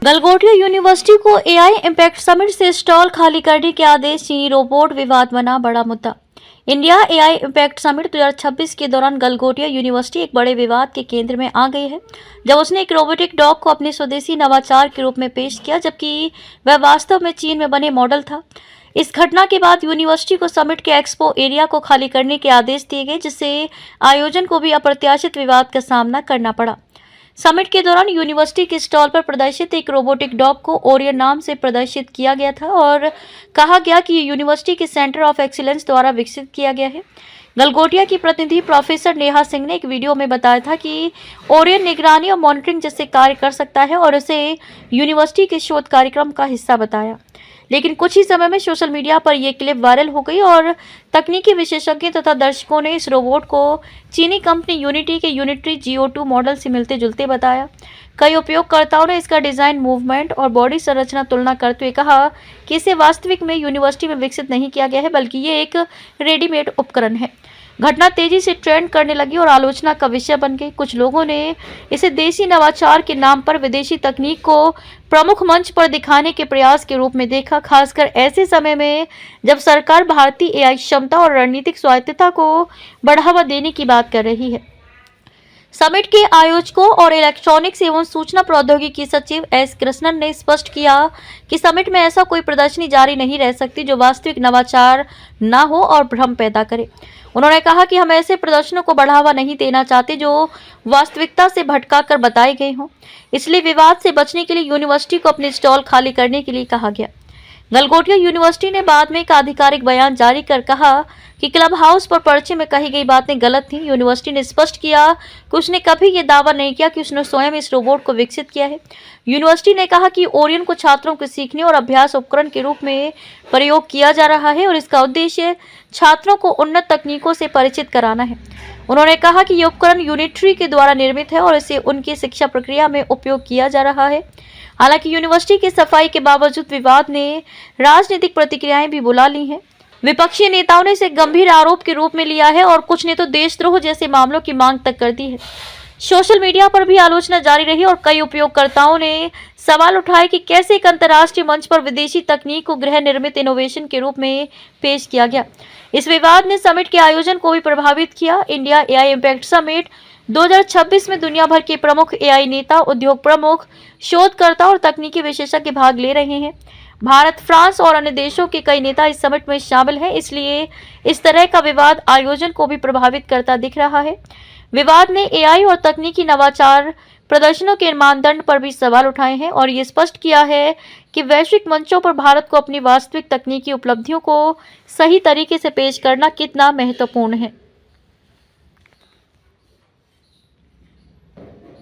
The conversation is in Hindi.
गलगोटिया यूनिवर्सिटी को एआई इम्पैक्ट समिट से स्टॉल खाली करने के आदेश। चीनी रोबोट विवाद बना बड़ा मुद्दा। इंडिया एआई इम्पैक्ट समिट 2026 के दौरान गलगोटिया यूनिवर्सिटी एक बड़े विवाद के केंद्र में आ गई है, जब उसने एक रोबोटिक डॉग को अपने स्वदेशी नवाचार के रूप में पेश किया, जबकि वह वास्तव में चीन में बने मॉडल था। इस घटना के बाद यूनिवर्सिटी को समिट के एक्सपो एरिया को खाली करने के आदेश दिए गए, जिससे आयोजन को भी अप्रत्याशित विवाद का सामना करना पड़ा। समिट के दौरान यूनिवर्सिटी के स्टॉल पर प्रदर्शित एक रोबोटिक डॉग को ओरियन नाम से प्रदर्शित किया गया था और कहा गया कि ये यूनिवर्सिटी के सेंटर ऑफ एक्सीलेंस द्वारा विकसित किया गया है। गलगोटिया की प्रतिनिधि प्रोफेसर नेहा सिंह ने एक वीडियो में बताया था कि ओरियन निगरानी और मॉनिटरिंग जैसे कार्य कर सकता है और उसे यूनिवर्सिटी के शोध कार्यक्रम का हिस्सा बताया। लेकिन कुछ ही समय में सोशल मीडिया पर यह क्लिप वायरल हो गई और तकनीकी विशेषज्ञों तथा दर्शकों ने इस रोबोट को चीनी कंपनी यूनिटी के यूनिटरी GO2 मॉडल से मिलते जुलते बताया। कई उपयोगकर्ताओं ने इसका डिजाइन, मूवमेंट और बॉडी संरचना तुलना करते हुए कहा कि इसे वास्तविक में यूनिवर्सिटी में विकसित नहीं किया गया है, बल्कि ये एक रेडीमेड उपकरण है। घटना तेजी से ट्रेंड करने लगी और आलोचना का विषय बन गई। कुछ लोगों ने इसे देसी नवाचार के नाम पर विदेशी तकनीक को प्रमुख मंच पर दिखाने के प्रयास के रूप में देखा, खासकर ऐसे समय में जब सरकार भारतीय एआई क्षमता और रणनीतिक स्वायत्तता को बढ़ावा देने की बात कर रही है। समिट के आयोजकों और इलेक्ट्रॉनिक्स एवं सूचना प्रौद्योगिकी सचिव एस कृष्णन ने स्पष्ट किया कि समिट में ऐसा कोई प्रदर्शनी जारी नहीं रह सकती जो वास्तविक नवाचार न हो और भ्रम पैदा करे। उन्होंने कहा कि हम ऐसे प्रदर्शनों को बढ़ावा नहीं देना चाहते जो वास्तविकता से भटका कर बताए गए हों, इसलिए विवाद से बचने के लिए यूनिवर्सिटी को अपने स्टॉल खाली करने के लिए कहा गया। गलगोटिया यूनिवर्सिटी ने बाद में एक आधिकारिक बयान जारी कर कहा कि क्लब हाउस पर पर्चे में कही गई बातें गलत थीं। यूनिवर्सिटी ने स्पष्ट किया कि उसने कभी यह दावा नहीं किया कि उसने स्वयं इस रोबोट को विकसित किया है। यूनिवर्सिटी ने कहा कि ओरियन को छात्रों के सीखने और अभ्यास उपकरण के रूप में प्रयोग किया जा रहा है और इसका उद्देश्य छात्रों को उन्नत तकनीकों से परिचित कराना है। उन्होंने कहा कि यह उपकरण यूनिटरी के द्वारा निर्मित है और इसे उनकी शिक्षा प्रक्रिया में उपयोग किया जा रहा है। हालांकि यूनिवर्सिटी की सफाई के बावजूद विवाद ने राजनीतिक प्रतिक्रियाएं भी बुला ली हैं। विपक्षी नेताओं ने इसे गंभीर आरोप के रूप में लिया है और कुछ ने तो देशद्रोह जैसे मामलों की मांग तक कर दी है। सोशल मीडिया पर भी आलोचना जारी रही और कई उपयोगकर्ताओं ने सवाल उठाए कि कैसे एक अंतर्राष्ट्रीय मंच पर विदेशी तकनीक को गृह निर्मित इनोवेशन के रूप में पेश किया गया। इस विवाद ने समिट के आयोजन को भी प्रभावित किया। इंडिया एआई इम्पैक्ट समिट 2026 में दुनिया भर के प्रमुख एआई नेता, उद्योग प्रमुख, शोधकर्ता और तकनीकी विशेषज्ञ भाग ले रहे हैं। भारत, फ्रांस और अन्य देशों के कई नेता इस समिट में शामिल हैं, इसलिए इस तरह का विवाद आयोजन को भी प्रभावित करता दिख रहा है। विवाद ने एआई और तकनीकी नवाचार प्रदर्शनों के मानदंड पर भी सवाल उठाए हैं और ये स्पष्ट किया है कि वैश्विक मंचों पर भारत को अपनी वास्तविक तकनीकी उपलब्धियों को सही तरीके से पेश करना कितना महत्वपूर्ण है।